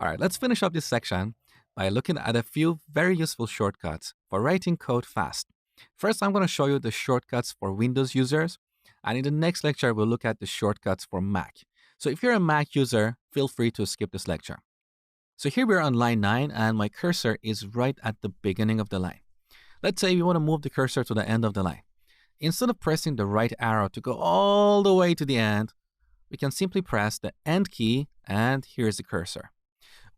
All right, let's finish up this section by looking at a few very useful shortcuts for writing code fast. First, I'm going to show you the shortcuts for Windows users, and in the next lecture, we'll look at the shortcuts for Mac. So if you're a Mac user, feel free to skip this lecture. So here we're on line 9, and my cursor is right at the beginning of the line. Let's say we want to move the cursor to the end of the line. Instead of pressing the right arrow to go all the way to the end, we can simply press the End key, and here's the cursor.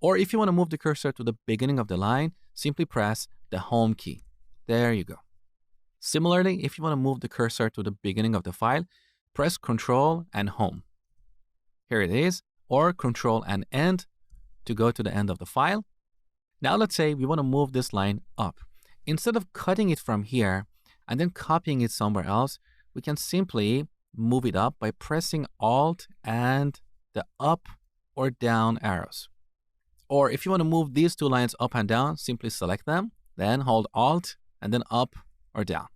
Or if you want to move the cursor to the beginning of the line, simply press the Home key. There you go. Similarly, if you want to move the cursor to the beginning of the file, press Control and Home. Here it is, or Control and End to go to the end of the file. Now let's say we want to move this line up. Instead of cutting it from here and then copying it somewhere else, we can simply move it up by pressing Alt and the up or down arrows. Or if you want to move these two lines up and down, simply select them, then hold Alt and then up or down.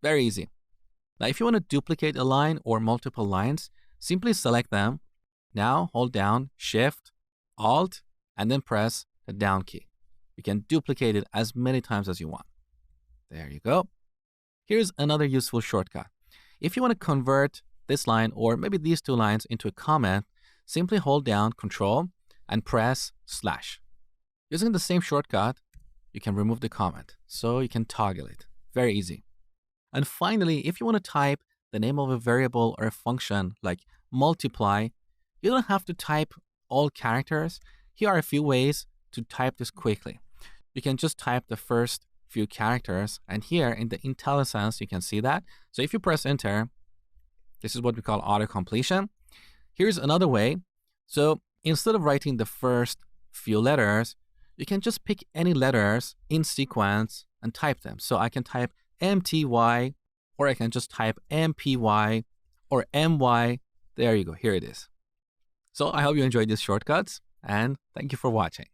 Very easy. Now, if you want to duplicate a line or multiple lines, simply select them. Now hold down Shift, Alt, and then press the down key. You can duplicate it as many times as you want. There you go. Here's another useful shortcut. If you want to convert this line or maybe these two lines into a comment, simply hold down Control and press slash. Using the same shortcut, you can remove the comment, so you can toggle it. Very easy. And finally, if you want to type the name of a variable or a function like multiply, you don't have to type all characters. Here are a few ways to type this quickly. You can just type the first few characters, and here in the IntelliSense, you can see that. So if you press enter, this is what we call auto-completion. Here's another way. So instead of writing the first few letters, you can just pick any letters in sequence and type them. So I can type MTY, or I can just type MPY or MY. There you go. Here it is. So I hope you enjoyed these shortcuts, and thank you for watching.